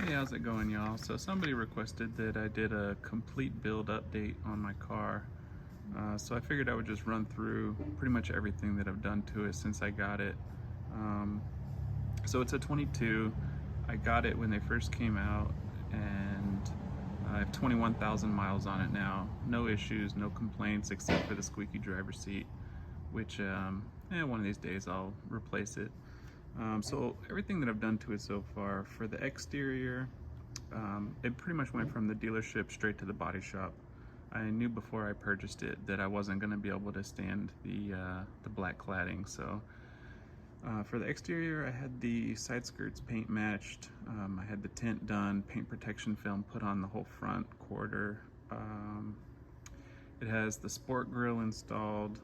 Hey, how's it going, y'all? So somebody requested that I did a complete build update on my car. So I figured I would just run through pretty much everything that I've done to it since I got it. Um, so it's a 22. I got it when they first came out, and I have 21,000 miles on it now. No issues, no complaints except for the squeaky driver's seat, which one of these days I'll replace it. So everything that I've done to it so far, for the exterior, it pretty much went from the dealership straight to the body shop. I knew before I purchased it that I wasn't going to be able to stand the black cladding. So for the exterior, I had the side skirts paint matched. I had the tint done, paint protection film put on the whole front quarter. It has the sport grille installed,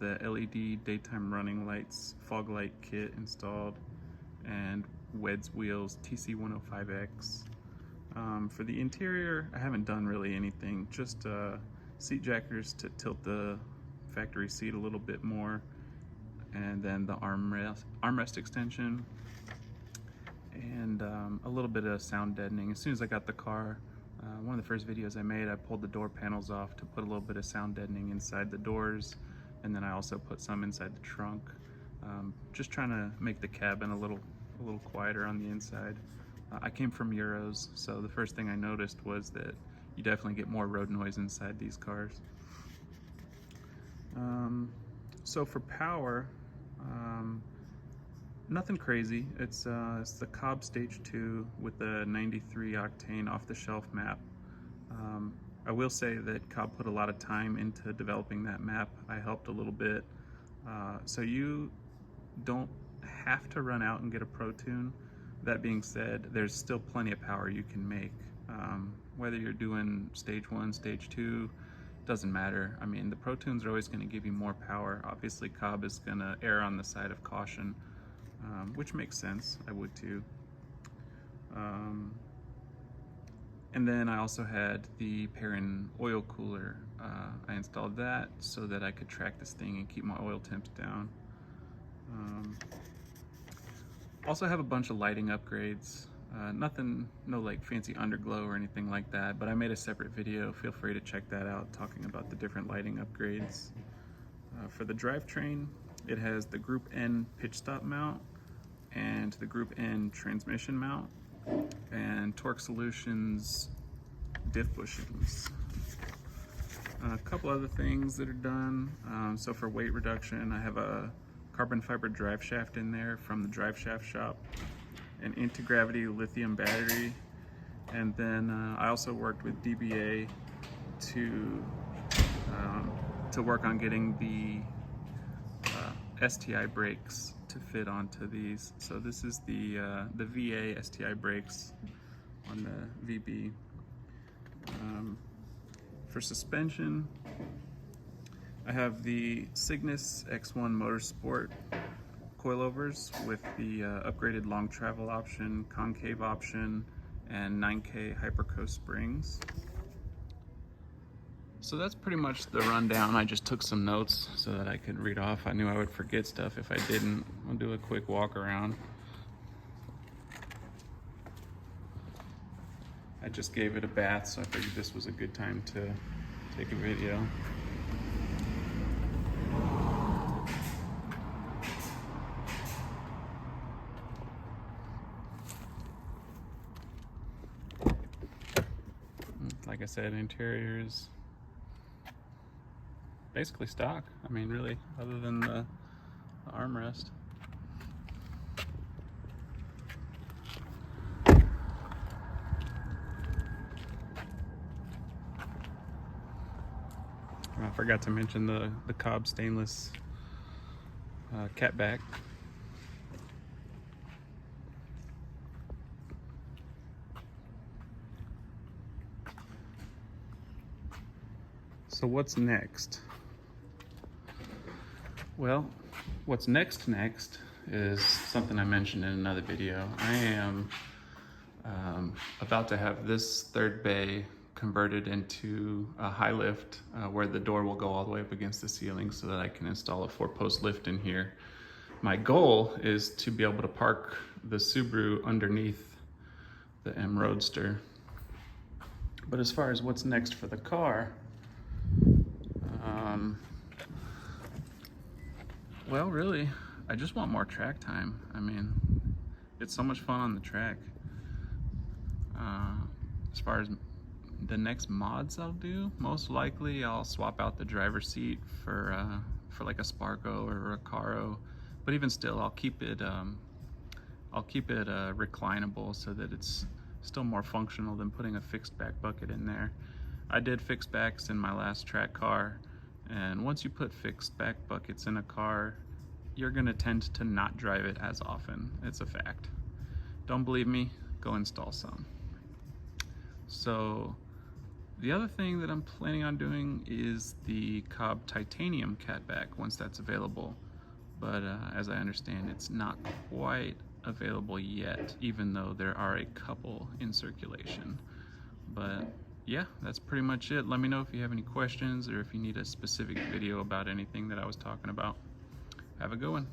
the LED daytime running lights fog light kit installed, and WEDS wheels TC105X. For the interior, I haven't done really anything, just seat jackers to tilt the factory seat a little bit more, and then the armrest extension, and a little bit of sound deadening. As soon as I got the car, one of the first videos I made, I pulled the door panels off to put a little bit of sound deadening inside the doors, and then I also put some inside the trunk. Just trying to make the cabin a little quieter on the inside. I came from Euros, so the first thing I noticed was that you definitely get more road noise inside these cars. So for power, nothing crazy. It's the Cobb Stage 2 with the 93 octane off-the-shelf map. I will say that Cobb put a lot of time into developing that map. I helped a little bit. So you don't have to run out and get a Pro Tune. That being said, there's still plenty of power you can make. Whether you're doing stage 1, stage 2, doesn't matter. I mean, the Pro Tunes are always going to give you more power. Obviously, Cobb is going to err on the side of caution, which makes sense. I would too. And then I also had the Perrin oil cooler. I installed that so that I could track this thing and keep my oil temps down. Also have a bunch of lighting upgrades. Nothing, no like fancy underglow or anything like that, but I made a separate video. Feel free to check that out, talking about the different lighting upgrades. For the drivetrain, it has the Group N pitch stop mount and the Group N transmission mount, and Torque Solutions diff bushings. A couple other things that are done. So for weight reduction, I have a carbon fiber drive shaft in there from the drive shaft shop, an anti-gravity lithium battery, and then I also worked with DBA to work on getting the STI brakes to fit onto these. So this is the VA STI brakes on the VB. For suspension, I have the Cygnus X1 Motorsport coilovers with the upgraded long travel option, concave option, and 9K Hyperco springs. So that's pretty much the rundown. I just took some notes so that I could read off. I knew I would forget stuff if I didn't. I'll do a quick walk around. I just gave it a bath, so I figured this was a good time to take a video. Like I said, interiors basically stock. I mean, really, other than the armrest. I forgot to mention the Cobb stainless catback. So what's next? Well, what's next is something I mentioned in another video. I am about to have this third bay converted into a high lift where the door will go all the way up against the ceiling so that I can install a 4-post lift in here. My goal is to be able to park the Subaru underneath the M Roadster. But as far as what's next for the car, well, really, I just want more track time. I mean, it's so much fun on the track. As far as the next mods I'll do, most likely I'll swap out the driver's seat for like a Sparko or a Recaro. But even still, I'll keep it reclinable so that it's still more functional than putting a fixed back bucket in there. I did fixed backs in my last track car, and once you put fixed back buckets in a car, you're gonna tend to not drive it as often. It's a fact. Don't believe me? Go install some. So the other thing that I'm planning on doing is the Cobb Titanium catback once that's available. But as I understand, it's not quite available yet, even though there are a couple in circulation. But yeah, that's pretty much it. Let me know if you have any questions or if you need a specific video about anything that I was talking about. Have a good one.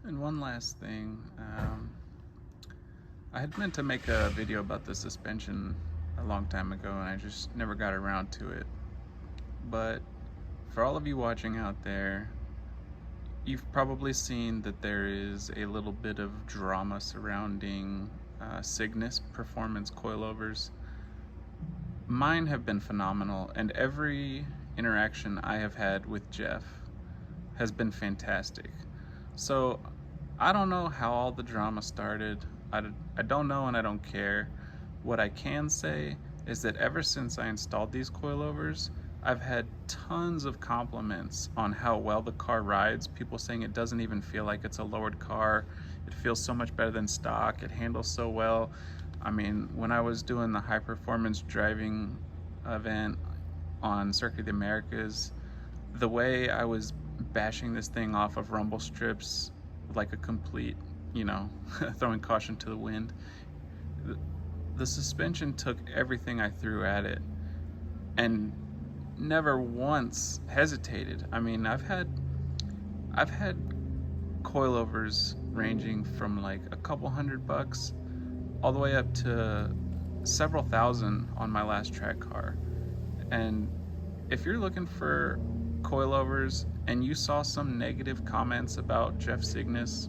And one last thing, I had meant to make a video about the suspension a long time ago, and I just never got around to it. But for all of you watching out there, you've probably seen that there is a little bit of drama surrounding Cygnus performance coilovers. Mine have been phenomenal, and every interaction I have had with Jeff has been fantastic. So I don't know how all the drama started. I don't know, and I don't care. What I can say is that ever since I installed these coilovers, I've had tons of compliments on how well the car rides. People saying it doesn't even feel like it's a lowered car. It feels so much better than stock. It handles so well. I mean, when I was doing the high performance driving event on Circuit of the Americas, the way I was bashing this thing off of rumble strips like a complete, throwing caution to the wind, the suspension took everything I threw at it and never once hesitated. I mean, I've had coilovers ranging from like a couple $100 all the way up to several thousand on my last track car. And if you're looking for coilovers and you saw some negative comments about Jeff Cygnus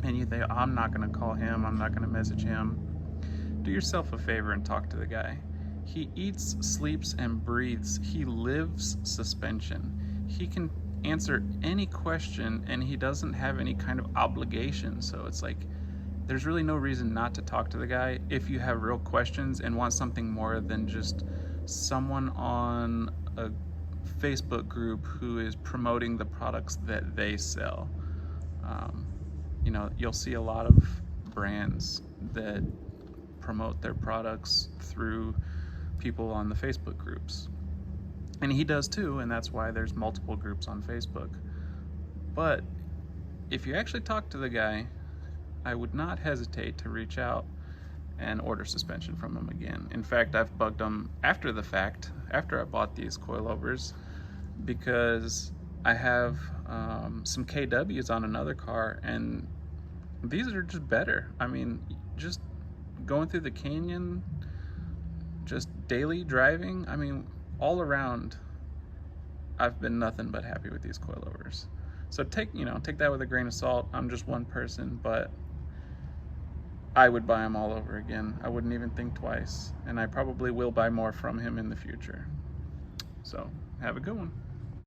and you think, I'm not gonna call him, I'm not gonna message him, do yourself a favor and talk to the guy. He eats, sleeps, and breathes. He lives suspension. He can answer any question, and he doesn't have any kind of obligation. So it's like, there's really no reason not to talk to the guy if you have real questions and want something more than just someone on a Facebook group who is promoting the products that they sell. You'll see a lot of brands that promote their products through people on the Facebook groups. And he does too, and that's why there's multiple groups on Facebook. But if you actually talk to the guy, I would not hesitate to reach out and order suspension from him again. In fact, I've bugged him after the fact, after I bought these coilovers, because I have some KWs on another car, and these are just better. I mean, just going through the canyon, just daily driving, I mean, all around, I've been nothing but happy with these coilovers. So take that with a grain of salt. I'm just one person, but I would buy them all over again. I wouldn't even think twice, and I probably will buy more from him in the future. So have a good one.